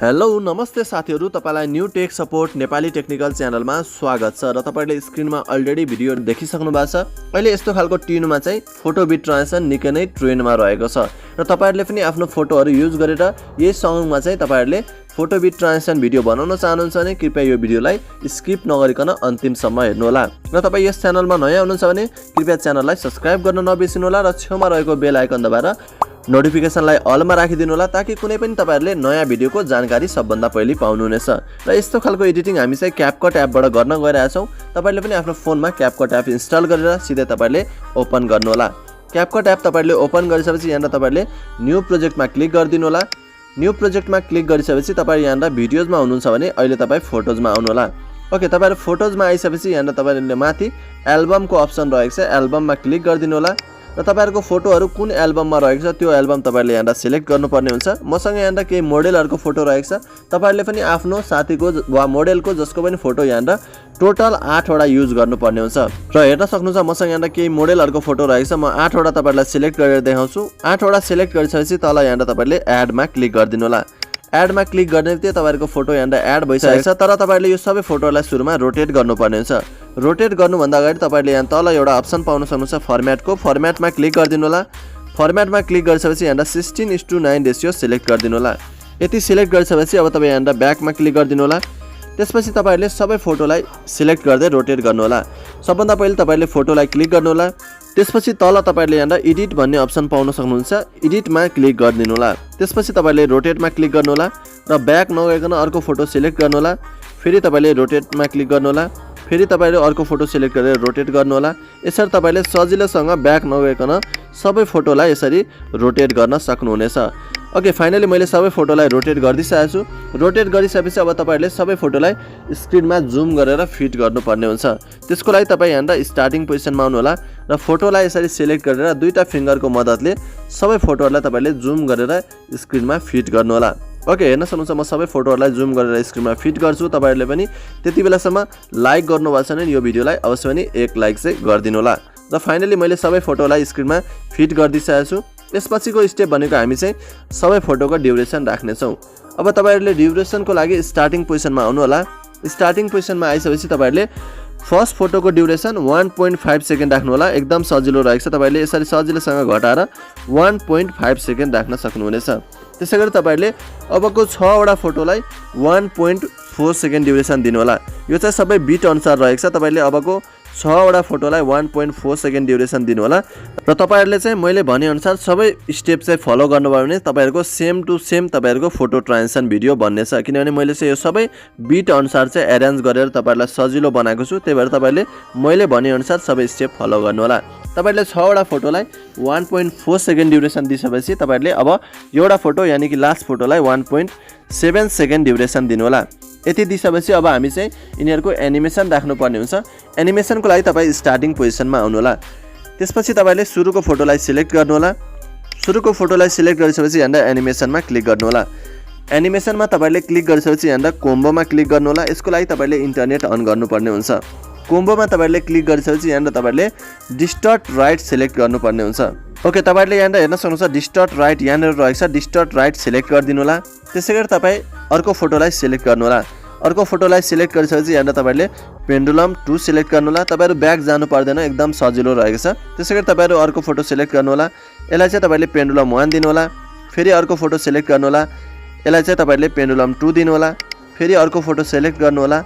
Hello नमस्ते साथीहरु, तपाईलाई new tech support Nepali technical च्यानलमा स्वागत छ र तपाईले स्क्रिनमा अलरेडी भिडियो देखिसक्नु भएको छ। अहिले यस्तो खालको टिनुमा चाहिँ फोटो बिट ट्रान्जिसन निकै नै ट्रेन्डमा रहेको छ र तपाईहरुले पनि आफ्नो फोटोहरु युज गरेर यही सङमा चाहिँ तपाईहरुले फोटो बिट ट्रान्जिसन भिडियो बनाउन चाहनुहुन्छ भने कृपया यो भिडियोलाई स्किप नगरिकन अन्तिमसम्म हेर्नु होला र तपाई यस च्यानलमा नयाँ हुनुहुन्छ भने कृपया च्यानललाई सब्स्क्राइब गर्न नबिर्सनु होला र छेउमा रहेको बेल आइकन दबाएर नोटिफिकेसनलाई अलमा राखिदिनु होला ताकि कुनै पनि तपाईहरुले नयाँ भिडियोको जानकारी सबभन्दा पहिले पाउनुहुनेछ। र यस्तो खालको एडिटिङ हामी चाहिँ क्यापकट एपबाट गर्न गइरहेका छौं। तपाईहरुले पनि आफ्नो फोनमा क्यापकट एप इन्स्टल गरेर सिधै तपाईहरुले ओपन गर्नु होला। क्यापकट एप तपाईहरुले ओपन गरिसकेपछि यहाँ तपाईहरुले न्यू प्रोजेक्टमा क्लिक गरिदिनु होला। न्यू प्रोजेक्टमा क्लिक गरिसकेपछि तपाईहरु यहाँ भिडियोजमा हुनुहुन्छ भने अहिले तपाई फोटोजमा आउनु होला। ओके, तपाईहरु फोटोजमा आइसकेपछि यहाँ तपाईहरुले माथि एल्बमको अप्सन रहेको छ, एल्बममा क्लिक गरिदिनु होला र तपाईहरुको फोटोहरु कुन एल्बममा रहेको छ त्यो एल्बम तपाईहरुले यहाँ सिलेक्ट गर्नुपर्ने हुन्छ। मसँग यहाँ केही मोडेलहरुको फोटो रहेको छ। तपाईहरुले पनि आफ्नो साथीको वा मोडेलको जसको पनि फोटो यहाँ टोटल 8 वटा युज गर्नुपर्ने हुन्छ र हेर्न सक्नुहुन्छ मसँग यहाँ केही मोडेलहरुको फोटो रहेको छ। म 8 वटा तपाईहरुलाई सिलेक्ट गरेर देखाउँछु। 8 वटा सिलेक्ट गरिसकेपछि तल यहाँ तपाईहरुले एडमा क्लिक गरिदिनु होला। एडमा क्लिक गर्ने बित्तिकै तपाईहरुको फोटो यहाँ एड भइसकेको छ, तर तपाईहरुले यो सबै फोटोलाई सुरुमा रोटेट गर्नुपर्ने हुन्छ। रोटेट गर्नुभन्दा अगाडि तपाईहरुले यहाँ तल एउटा अप्सन पाउन सक्नुहुन्छ फर्म्याटको। फर्म्याटमा क्लिक गरिदिनु होला। फर्म्याटमा क्लिक गरिसकेपछि यहाँ 16:9 रेशियो सिलेक्ट गरिदिनु होला। यति सिलेक्ट गरिसकेपछि अब तपाई यहाँ ब्याकमा क्लिक गरिदिनु होला। त्यसपछि तपाईहरुले सबै फोटोलाई सिलेक्ट गर्दै रोटेट गर्नु होला। सबभन्दा पहिले तपाईहरुले फोटोलाई क्लिक गर्नु होला। त्यसपछि तल तपाईहरुले यहाँ एडिट भन्ने अप्सन पाउन सक्नुहुन्छ। एडिटमा क्लिक गरिदिनु होला। त्यसपछि तपाईहरुले रोटेटमा क्लिक गर्नु होला र ब्याक नगइकन अर्को फोटो सिलेक्ट गर्नु होला। फेरि तपाईहरुले रोटेटमा क्लिक गर्नु होला। फेरि तपाईहरुले अर्को फोटो सिलेक्ट गरेर रोटेट गर्नु होला। यसरी तपाईहरुले सजिलोसँग ब्याक नगइकन सबै फोटोलाई यसरी रोटेट गर्न सक्नुहुनेछ। ओके, फाइनली मैले सबै फोटोलाई रोटेट गरिदिसकेको छु। रोटेट गरिसकेपछि अब तपाईहरुले सबै फोटोलाई स्क्रिनमा जुम गरेर फिट गर्नुपर्ने हुन्छ। त्यसको लागि तपाई यहाँ स्टार्टिङ पोजिसनमा आउनु होला र फोटोलाई यसरी सिलेक्ट गरेर दुईटा फिंगरको मद्दतले सबै फोटोहरुलाई तपाईले जुम गरेर स्क्रिनमा फिट गर्नु होला। ओके, हेर्न सक्नुहुन्छ म सबै फोटोहरुलाई जुम गरेर स्क्रिनमा फिट गर्छु। तपाईहरुले पनि त्यति बेलासम्म लाइक गर्नुभएको छ भने यो भिडियोलाई अवश्य पनि एक लाइक चाहिँ गरिदिनु होला। र फाइनली मैले सबै फोटोलाई स्क्रिनमा फिट गरिदिसकेको छु। यसपछिको स्टेप भनेको हामी चाहिँ सबै फोटोको ड्युरेसन राख्ने छौं। अब तपाईहरुले ड्युरेसनको लागि स्टार्टिङ पोजिसनमा आउनु होला। स्टार्टिङ पोजिसनमा आइसकेपछि तपाईहरुले फर्स्ट फोटोको ड्युरेसन 1.5 सेकेन्ड राख्नु होला। एकदम सजिलो रहेको छ। तपाईहरुले यसरी सजिलोसँग घटाएर 1.5 सेकेन्ड राख्न सक्नुहुनेछ। त्यसैगरी तपाईहरुले अबको 6 वटा फोटोलाई 1.4 सेकेन्ड ड्युरेसन दिनु होला। यो चाहिँ सबै बिट अनुसार रहेको छ। तपाईहरुले अबको 6 वटा फोटोलाई 1.4 सेकेन्ड ड्युरेसन दिनु होला र तपाईहरुले चाहिँ मैले भने अनुसार सबै स्टेप चाहिँ फलो गर्नुभयो भने तपाईहरुको सेम टु सेम तपाईहरुको फोटो ट्रान्जिसन भिडियो बन्नेछ। किनभने मैले चाहिँ यो सबै बिट अनुसार चाहिँ एरेन्ज गरेर तपाईहरुलाई सजिलो बनाएको छु। त्यही भएर तपाईहरुले मैले भने अनुसार सबै स्टेप फलो गर्नु होला। तपाईहरुले 6 वटा फोटोलाई 1.4 सेकेन्ड ड्युरेसन दिएपछि तपाईहरुले अब एउटा फोटो यानी कि लास्ट फोटोलाई 1.7 सेकेन्ड ड्युरेसन दिनु होला। यति दिएपछि अब हामी चाहिँ यिनीहरुको एनिमेसन राख्नुपर्ने हुन्छ। एनिमेसनको लागि तपाई स्टार्टिङ पोजिसनमा आउनु होला। त्यसपछि तपाईले सुरुको फोटोलाई सिलेक्ट गर्नु होला। सुरुको फोटोलाई सिलेक्ट गरिसकेपछि यहाँ एनिमेसनमा क्लिक गर्नु होला। एनिमेसनमा तपाईले क्लिक गरिसकेपछि यहाँ कोम्बोमा क्लिक गर्नु होला। यसको लागि तपाईले इन्टरनेट अन गर्नुपर्ने हुन्छ। कोम्बोमा तपाईले क्लिक गरिसकेपछि यहाँ तपाईले डिस्टर्ट राइट सिलेक्ट गर्नुपर्ने हुन्छ। ओके, तपाईहरुले यहाँ हेर्न सक्नुहुन्छ डिस्टर्ट राइट यहाँ रहेको छ। डिस्टर्ट राइट सिलेक्ट गरिदिनु होला। त्यसैगरी तपाई अर्को फोटोलाई सिलेक्ट गर्नु होला। अर्को फोटोलाई सिलेक्ट गरिसकेपछि यहाँ तपाईहरुले पेन्डुलम 2 सिलेक्ट गर्नु होला। तपाईहरु ब्याक जानु पर्दैन, एकदम सजिलो रहेको छ। त्यसैगरी तपाईहरु अर्को फोटो सिलेक्ट गर्नु होला। यसलाई चाहिँ तपाईले पेन्डुलम 1 दिनु होला। फेरि अर्को फोटो सिलेक्ट गर्नु होला। यसलाई चाहिँ तपाईले पेन्डुलम 2 दिनु होला। फेरि अर्को फोटो सिलेक्ट गर्नु होला।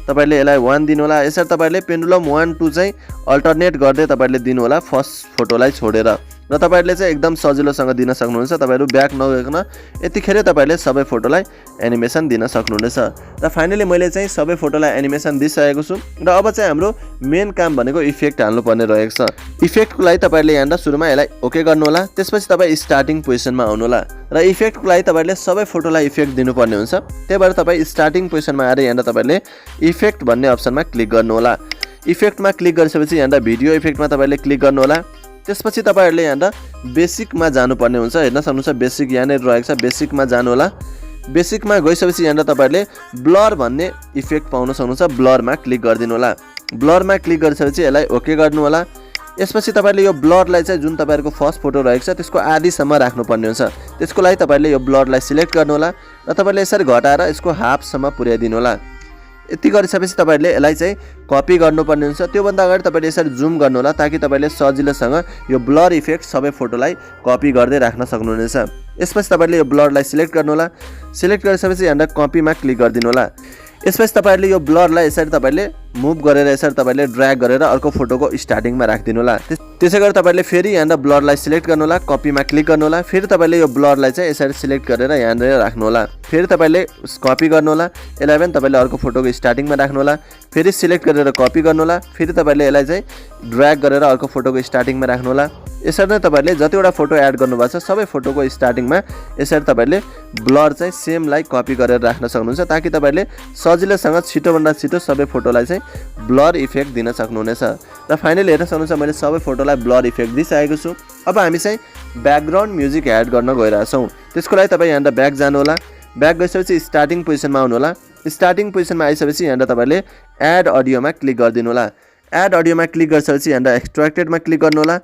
तपाईले यसलाई 1 दिनु होला। यसरी तपाईले पेन्डुलम 1 2 चाहिँ अल्टरनेट गर्दै तपाईले दिनु होला फर्स्ट फोटोलाई छोडेर र तपाईहरुले चाहिँ एकदम सजिलोसँग दिन सक्नुहुन्छ। तपाईहरु ब्याक नगइकन यतिखेर तपाईले सबै फोटोलाई एनिमेसन दिन सक्नुहुनेछ। र फाइनली मैले चाहिँ सबै फोटोलाई एनिमेसन दिइसकेको छु र अब चाहिँ हाम्रो मेन काम भनेको इफेक्ट हाल्नुपर्ने रहेको छ। इफेक्टको लागि तपाईहरुले यहाँ सुरुमा यसलाई ओके गर्नु होला। त्यसपछि तपाई स्टार्टिङ पोजिसनमा आउनु होला र इफेक्टको लागि तपाईहरुले सबै फोटोलाई इफेक्ट दिनुपर्ने हुन्छ। त्यही भएर तपाई स्टार्टिङ पोजिसनमा आएर यहाँ तपाईहरुले इफेक्ट भन्ने अप्सनमा क्लिक गर्नु होला। इफेक्टमा क्लिक गरिसकेपछि यहाँ भिडियो इफेक्टमा तपाईहरुले क्लिक गर्नु होला। त्यसपछि तपाईहरुले यहाँ बेसिकमा जानुपर्ने हुन्छ। हेर्न सक्नुहुन्छ बेसिक यहाँ रहेको छ। बेसिकमा जानु होला। बेसिकमा गइसकेपछि यहाँ तपाईहरुले ब्लर भन्ने इफेक्ट पाउन सक्नुहुन्छ। ब्लरमा क्लिक गरिदिनु होला। ब्लरमा क्लिक गरिसकेपछि यसलाई ओके गर्नु होला। यसपछि तपाईले यो ब्लरलाई चाहिँ जुन तपाईहरुको फर्स्ट फोटो रहेको छ त्यसको आधीसम्म राख्नुपर्ने हुन्छ। त्यसको लागि तपाईले यो ब्लरलाई सिलेक्ट गर्नु होला र तपाईले यसरी घटाएर यसको हाफसम्म पुर्याइदिनु होला। यति गरिसकेपछि तपाईहरुले यसलाई चाहिँ कपी गर्नुपर्ने हुन्छ। त्यो भन्दा अगाडि तपाईले यसरी जुम गर्नु होला ताकि तपाईले सजिलोसँग यो ब्लर इफेक्ट सबै फोटोलाई कपी गर्दै राख्न सक्नुहुनेछ। यसपछि तपाईले यो ब्लरलाई सिलेक्ट गर्नु होला। सिलेक्ट गरिसकेपछि यहाँ कपीमा क्लिक गरिदिनु होला। यसपछि तपाईहरुले यो ब्लरलाई यसरी तपाईले मुभ गरेर यसरी तपाईले ड्र्याग गरेर अर्को फोटोको स्टार्टिङमा राख्दिनु होला। त्यसैगरी तपाईले फेरि यहाँ ब्लरलाई सिलेक्ट गर्नु होला, कपीमा क्लिक गर्नु होला। फेरि तपाईले यो ब्लरलाई चाहिँ यसरी सिलेक्ट गरेर यहाँ राख्नु होला। फेरि तपाईले कपी गर्नु होला, यसलाई पनि तपाईले अर्को फोटोको स्टार्टिङमा राख्नु होला। फेरि सिलेक्ट गरेर कपी गर्नु होला। फेरि तपाईले यसलाई चाहिँ ड्र्याग गरेर अर्को फोटोको स्टार्टिङमा राख्नु होला। यसरी नै तपाईले जतिवटा फोटो एड गर्नुभएको छ सबै फोटोको स्टार्टिङमा यसरी तपाईले ब्लर चाहिँ सेमलाई कपी गरेर राख्न सक्नुहुन्छ ताकि तपाईले सजिलोसँग छिटोभन्दा छिटो सबै फोटोलाई चाहिँ ब्लर इफेक्ट दिन सक्नुहुनेछ। र फाइनली हेर्न सक्नुहुन्छ मैले सबै फोटोलाई ब्लर इफेक्ट दिइसकेको छु। अब हामी चाहिँ ब्याकग्राउन्ड म्युजिक एड गर्न गइरहेछौँ। त्यसको लागि तपाईँ यहाँ ब्याक जानु होला। ब्याक गइसकेपछि स्टार्टिङ पोजिसनमा आउनु होला। स्टार्टिङ पोजिसनमा आइसकेपछि यहाँ तपाईले एड अडियोमा क्लिक गरिदिनु होला। एड अडियोमा क्लिक गरिसकेपछि यहाँ एक्सट्र्याक्टेडमा क्लिक गर्नु होला।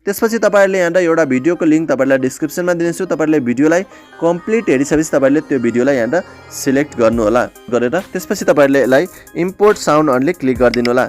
त्यसपछि तपाईहरुले यहाँ एउटा भिडियोको लिंक तपाईहरुलाई डिस्क्रिप्सनमा दिनेछु। तपाईहरुले भिडियोलाई कम्प्लिट हेरिसकेपछि तपाईहरुले त्यो भिडियोलाई यहाँ सिलेक्ट गर्नु होला गरेर त्यसपछि तपाईहरुले यसलाई इम्पोर्ट साउन्ड अनली क्लिक गरिदिनु होला।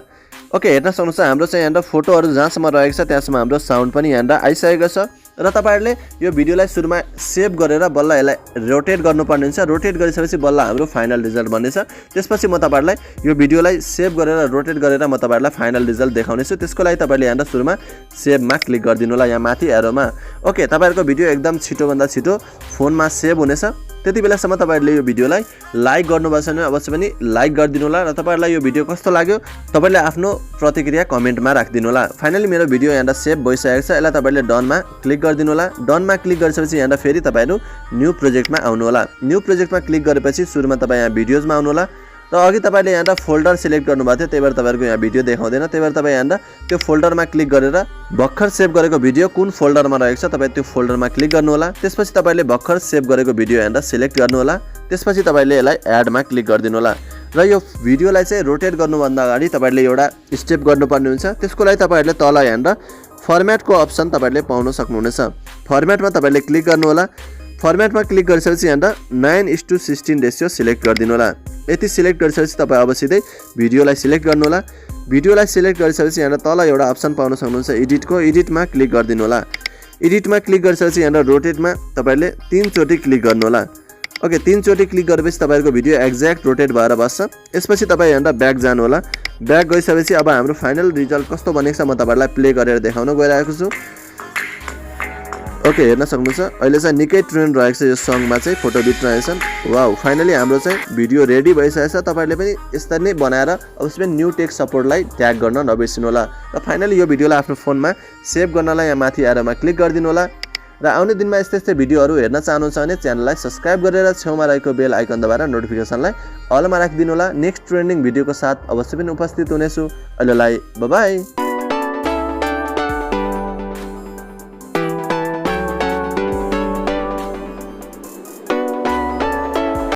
ओके, हेर्न सक्नुहुन्छ हाम्रो चाहिँ यहाँ फोटोहरु जहाँसम्म रहेको छ त्यहाँसम्म हाम्रो साउन्ड पनि यहाँ आइसकेको छ। र तपाईहरुले यो भिडियोलाई सुरुमा सेभ गरेर बल्ल यसलाई रोटेट गर्नुपर्ने हुन्छ। रोटेट गरिसकेपछि बल्ल हाम्रो फाइनल रिजल्ट बन्नेछ। त्यसपछि म तपाईहरुलाई यो भिडियोलाई सेभ गरेर रोटेट गरेर म तपाईहरुलाई फाइनल रिजल्ट देखाउने छु। त्यसको लागि तपाईले यहाँ सुरुमा सेभमा क्लिक गरिदिनु होला यहाँ माथि एरोमा। ओके, तपाईहरुको भिडियो एकदम छिटो भन्दा छिटो फोनमा सेभ हुनेछ। त्यति बेलासम्म तपाईहरुले यो भिडियोलाई लाइक गर्नुभएको छैन अवश्य पनि लाइक गरिदिनु होला र तपाईहरुलाई यो भिडियो कस्तो लाग्यो तपाईले आफ्नो प्रतिक्रिया कमेन्टमा राखिदिनु होला। फाइनली मेरो भिडियो यहाँ सेभ भइसकेको छ। यसलाई तपाईले डनमा क्लिक गरिदिनु होला। डनमा क्लिक गरिसकेपछि यहाँ फेरि तपाईहरु न्यू प्रोजेक्टमा आउनु होला। न्यू प्रोजेक्टमा क्लिक गरेपछि सुरुमा तपाई यहाँ भिडियोजमा आउनु होला र अघि तपाईले यहाँ फोल्डर सिलेक्ट गर्नुभएको थियो त्यही भएर तपाईहरुको यहाँ भिडियो देखाउँदैन। त्यही भएर तपाई यहाँ त्यो फोल्डरमा क्लिक गरेर भर्खर सेभ गरेको भिडियो कुन फोल्डरमा रहेको छ तपाई त्यो फोल्डरमा क्लिक गर्नु होला। त्यसपछि तपाईले भर्खर सेभ गरेको भिडियो यहाँ सिलेक्ट गर्नु होला। त्यसपछि तपाईले यसलाई एडमा क्लिक गरिदिनु होला र यो भिडियोलाई चाहिँ रोटेट गर्नुभन्दा अगाडि तपाईले एउटा स्टेप गर्नुपर्ने हुन्छ। त्यसको लागि तपाईहरुले तल यहाँ फर्मेटको अप्सन तपाईले पाउन सक्नुहुनेछ। फर्मेटमा तपाईले क्लिक गर्नु होला। फर्मेटमा क्लिक गरिसकेपछि यहाँ 9:16 रेशियो सिलेक्ट गरिदिनु होला। यति सिलेक्ट गरिसकेपछि तपाईं अब सिधै भिडियोलाई सिलेक्ट गर्नु होला। भिडियोलाई सिलेक्ट गरिसकेपछि यहाँ तल एउटा अप्सन पाउन सक्नुहुन्छ एडिटको। एडिटमा क्लिक गरिदिनु होला। एडिटमा क्लिक गरिसकेपछि यहाँ रोटेटमा तपाईले 3 चोटि क्लिक गर्नु होला। ओके, 3 चोटि क्लिक गरेपछि तपाईहरुको भिडियो एक्ज्याक्ट रोटेट भएर बस्छ। यसपछि तपाईं यहाँ ब्याक जानु होला। ब्याक गइसकेपछि अब हाम्रो फाइनल रिजल्ट कस्तो बनेको छ म तपाईहरुलाई प्ले गरेर देखाउन गइरहेको छु। ओके, हेर्न सक्नुहुन्छ अहिले चाहिँ निकै ट्रेन्ड रहेको छ यो सङमा चाहिँ photo beet transition. Wow, finally हाम्रो चाहिँ भिडियो रेडी भइसकेछ। तपाईहरुले पनि यसरी नै बनाएर अवश्य पनि न्यू टेक सपोर्टलाई ट्याग गर्न नबिर्सिनु होला। र फाइनली यो भिडियोलाई आफ्नो फोनमा सेभ गर्नलाई यहाँ माथि एरोमा क्लिक गरिदिनु होला। र आउने दिनमा यस्तै भिडियोहरु हेर्न चाहनुहुन्छ भने च्यानललाई सब्स्क्राइब गरेर छेउमा रहेको बेल आइकन दबाएर नोटिफिकेसनलाई अलमा राखिदिनु होला। नेक्स्ट ट्रेन्डिङ भिडियोको साथ अवश्य पनि उपस्थित हुनेछु। अहिलेलाई बाइ बाइ।